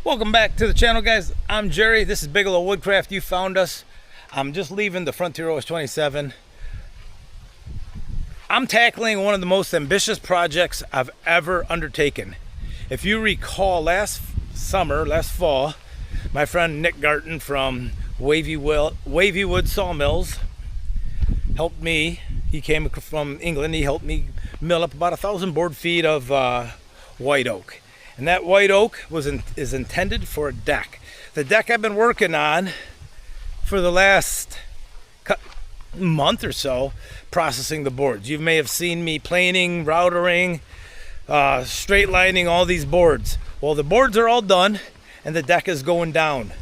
Welcome back to the channel, guys. I'm Jerry. This is Bigelow Woodcraft. You found us. I'm just leaving the Frontier OS 27. I'm tackling one of the most ambitious projects I've ever undertaken. If you recall, last fall, my friend Nick Garton from Wavy Wood Sawmills helped me. He came from England. He helped me mill up about 1,000 board feet of white oak. And that white oak is intended for a deck. The deck I've been working on for the last month or so, processing the boards. You may have seen me planing, routering, straight lining all these boards. Well, the boards are all done and the deck is going down.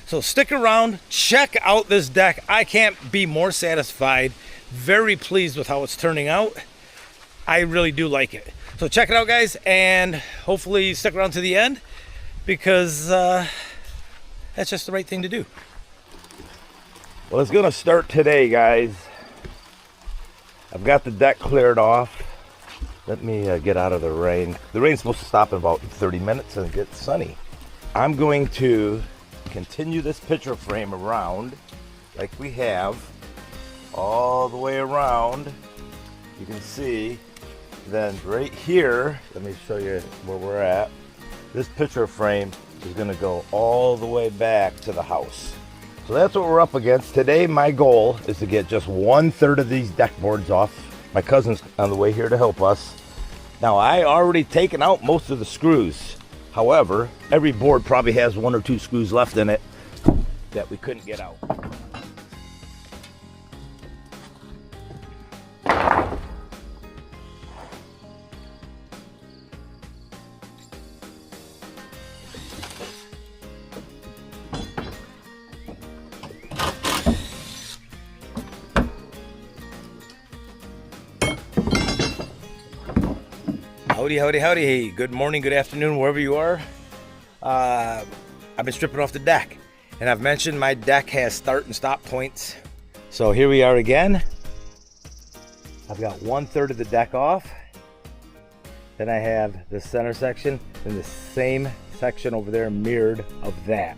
So stick around, check out this deck. I can't be more satisfied. Very pleased with how it's turning out. I really do like it. So check it out, guys, and hopefully stick around to the end because that's just the right thing to do. Well, it's gonna start today, guys. I've got the deck cleared off. Let me get out of the rain. The rain's supposed to stop in about 30 minutes and get sunny. I'm going to continue this picture frame around like we have all the way around. You can see. Then right here, let me show you where we're at. This picture frame is going to go all the way back to the house. So that's what we're up against. Today my goal is to get just 1/3 of these deck boards off. My cousin's on the way here to help us. Now I already taken out most of the screws. However, every board probably has 1 or 2 screws left in it that we couldn't get out. Howdy, howdy, howdy. Hey, good morning, good afternoon, wherever you are. I've been stripping off the deck, and I've mentioned my deck has start and stop points. So here we are again. I've got 1/3 of the deck off. Then I have the center section and the same section over there mirrored of that.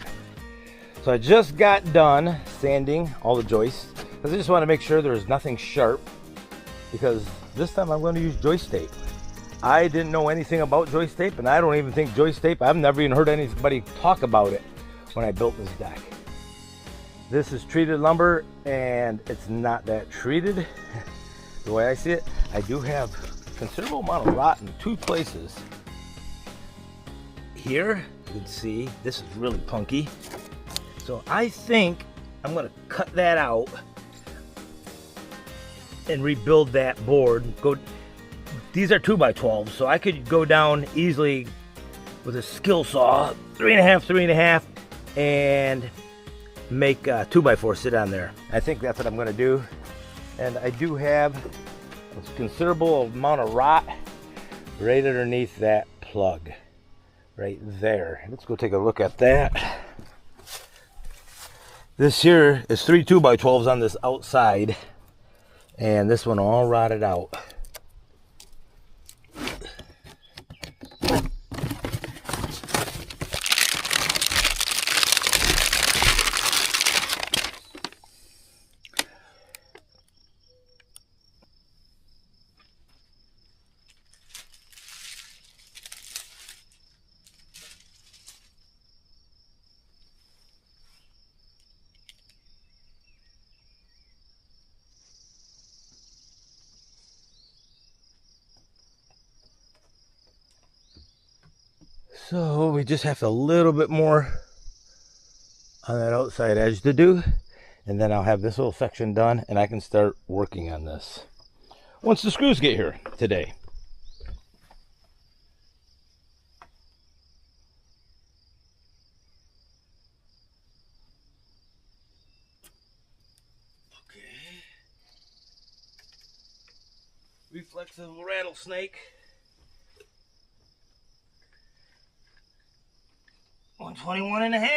So I just got done sanding all the joists because I just want to make sure there's nothing sharp, because this time I'm going to use joist tape. I didn't know anything about joist tape, and I don't even think joist tape, I've never even heard anybody talk about it when I built this deck. This is treated lumber, and it's not that treated the way I see it. I do have a considerable amount of rot in 2 places. Here, you can see, this is really punky. So I think I'm gonna cut that out and rebuild that board. These are 2x12, so I could go down easily with a skill saw, 3.5, and make 2x4 sit on there. I think that's what I'm gonna do. And I do have a considerable amount of rot right underneath that plug, right there. Let's go take a look at that. This here is 3 2x12s on this outside, and this one all rotted out. So we just have a little bit more on that outside edge to do, and then I'll have this little section done and I can start working on this once the screws get here today. Okay. Reflexive rattlesnake. 121.5.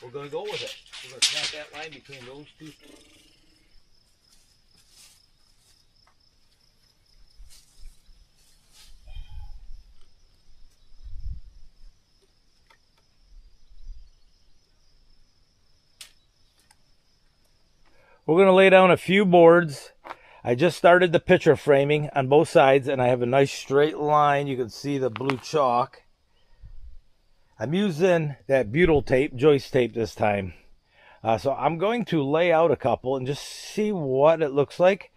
We're gonna go with it. We're gonna snap that line between those 2. We're going to lay down a few boards. I just started the picture framing on both sides, and I have a nice straight line. You can see the blue chalk. I'm using that butyl tape, joist tape this time. So I'm going to lay out a couple and just see what it looks like.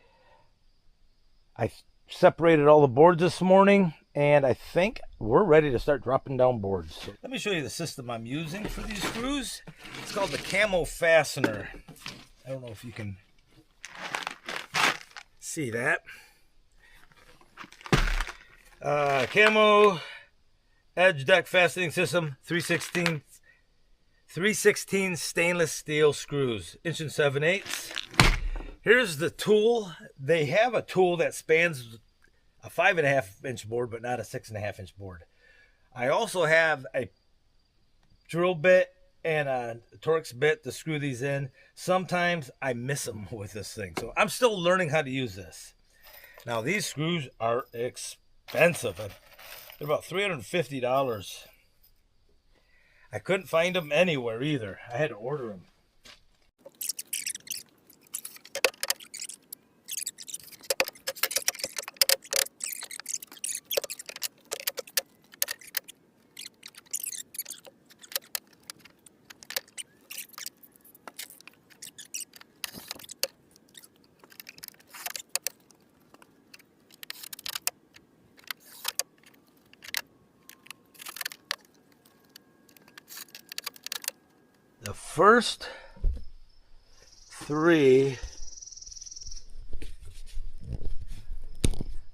I separated all the boards this morning, and I think we're ready to start dropping down boards. So let me show you the system I'm using for these screws. It's called the Camo Fastener. I don't know if you can see that. Camo Edge Deck Fastening System, 3/16 stainless steel screws, 1 7/8. Here's the tool. They have a tool that spans a 5.5-inch board, but not a 6.5-inch board. I also have a drill bit and a Torx bit to screw these in. Sometimes I miss them with this thing, so I'm still learning how to use this. Now these screws are expensive. They're about $350. I couldn't find them anywhere either. I had to order them. The first 3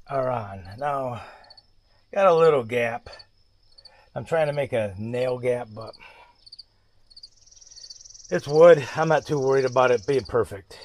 are on. Now, got a little gap. I'm trying to make a nail gap, but it's wood. I'm not too worried about it being perfect.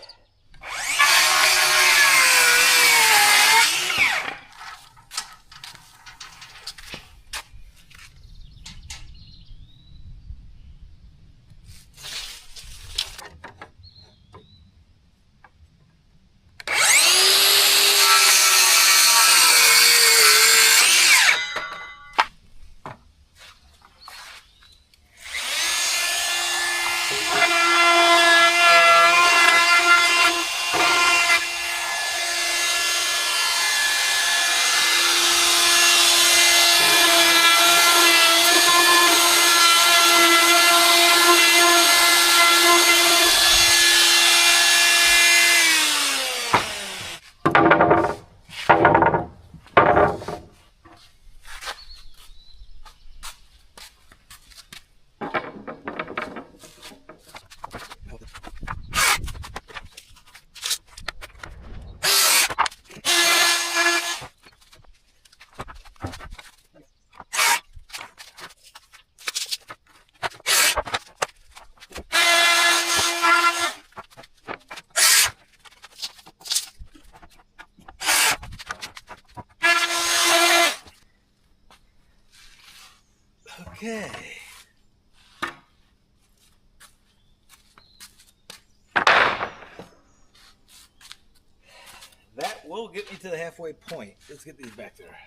Okay. That will get me to the halfway point. Let's get these back there.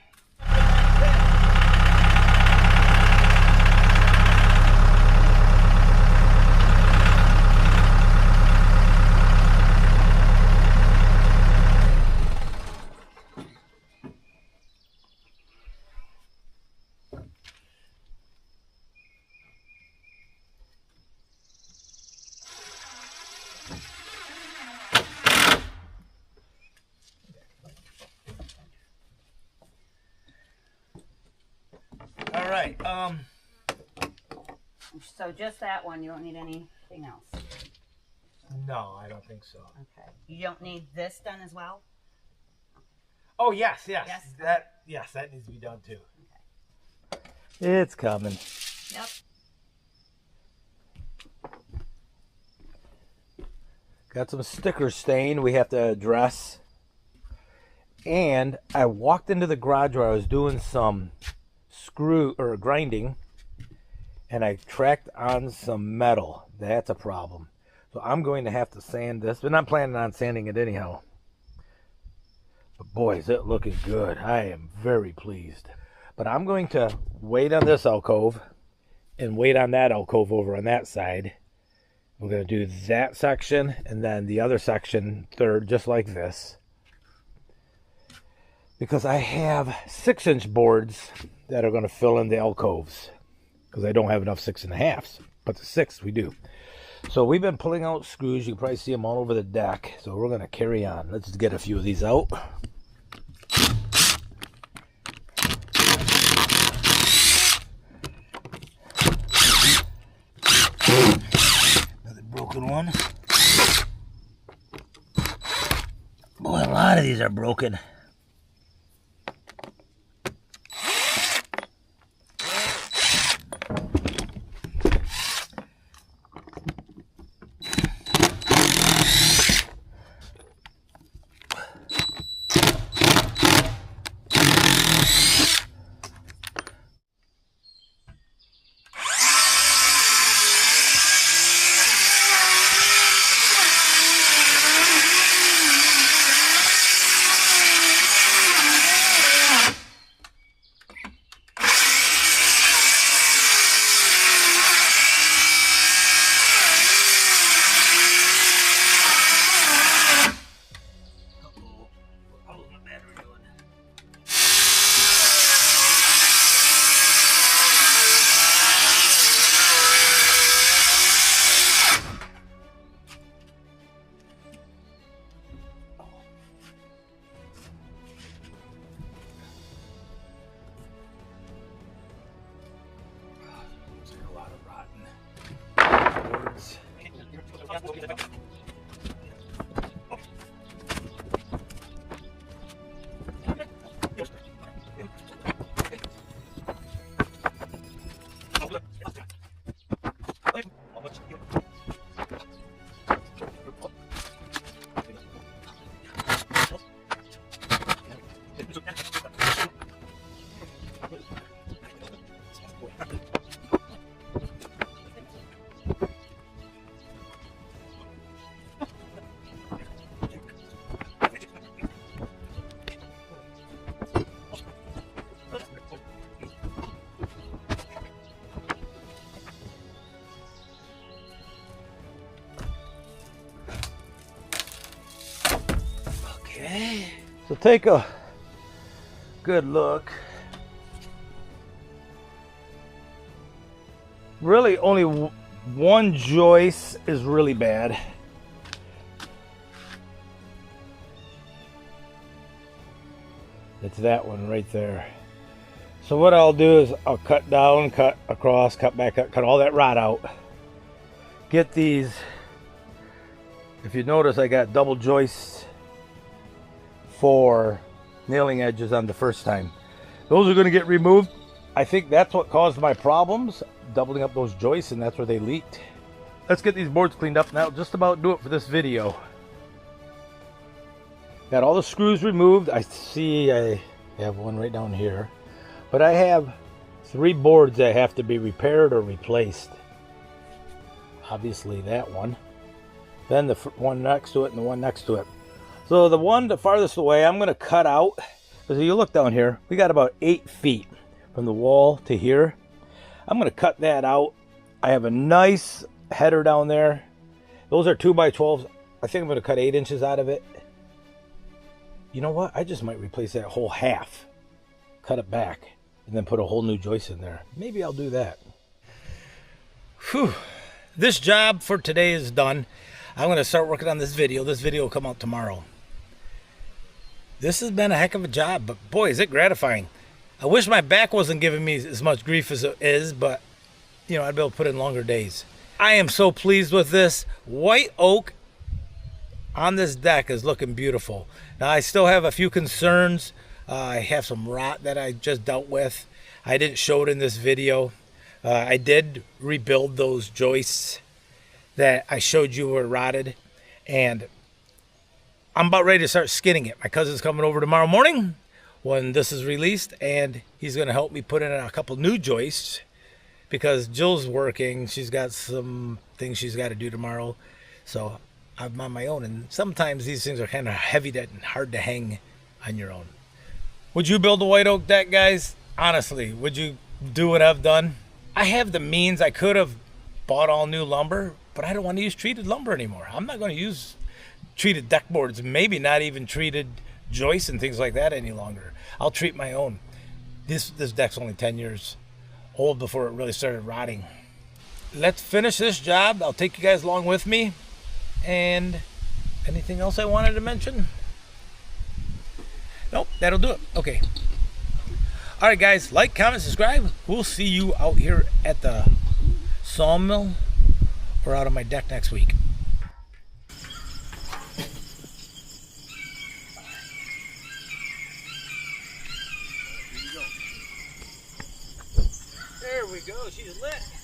All right. So just that one. You don't need anything else. No, I don't think so. Okay. You don't need this done as well? Oh, yes. Yes? That needs to be done too. Okay. It's coming. Yep. Got some sticker stain we have to address. And I walked into the garage where I was doing some grinding, and I tracked on some metal. That's a problem. So I'm going to have to sand this, but I'm planning on sanding it anyhow. But boy, is it looking good. I am very pleased. But I'm going to wait on this alcove and wait on that alcove over on that side We're going to do that section and then the other section third, just like this. Because I have 6-inch boards that are going to fill in the alcoves. Because I don't have enough 6.5s. But the 6 we do. So we've been pulling out screws. You can probably see them all over the deck. So we're going to carry on. Let's get a few of these out. Another broken one. Boy, a lot of these are broken. So take a good look. Really only one joist is really bad. It's that one right there. So what I'll do is I'll cut down, cut across, cut back, cut all that rot out. Get these, if you notice I got double joists for nailing edges on the first time. Those are going to get removed. I think that's what caused my problems, doubling up those joists, and that's where they leaked. Let's get these boards cleaned up now. Just about do it for this video. Got all the screws removed. I see I have one right down here, but I have 3 boards that have to be repaired or replaced. Obviously that one, then the one next to it, and the one next to it. So the one the farthest away I'm going to cut out, because if you look down here, we got about 8 feet from the wall to here. I'm going to cut that out. I have a nice header down there. Those are 2x12s. I think I'm going to cut 8 inches out of it. You know what? I just might replace that whole half. Cut it back and then put a whole new joist in there. Maybe I'll do that. Whew. This job for today is done. I'm going to start working on this video. This video will come out tomorrow. This has been a heck of a job, but boy, is it gratifying. I wish my back wasn't giving me as much grief as it is, but you know, I'd be able to put in longer days. I am so pleased with this. White oak on this deck is looking beautiful. Now I still have a few concerns. I have some rot that I just dealt with. I didn't show it in this video. I did rebuild those joists that I showed you were rotted, and I'm about ready to start skinning it. My cousin's coming over tomorrow morning when this is released, and he's going to help me put in a couple new joists because Jill's working. She's got some things she's got to do tomorrow, so I'm on my own, and sometimes these things are kind of heavy and hard to hang on your own. Would you build a white oak deck, guys? Honestly, would you do what I've done? I have the means. I could have bought all new lumber, but I don't want to use treated lumber anymore. I'm not going to use treated deck boards, maybe not even treated joists and things like that any longer. I'll treat my own. This deck's only 10 years old before it really started rotting. Let's finish this job. I'll take you guys along with me. And anything else I wanted to mention? Nope, that'll do it. Okay. All right, guys, like, comment, subscribe. We'll see you out here at the sawmill or out on my deck next week. There we go. She's lit.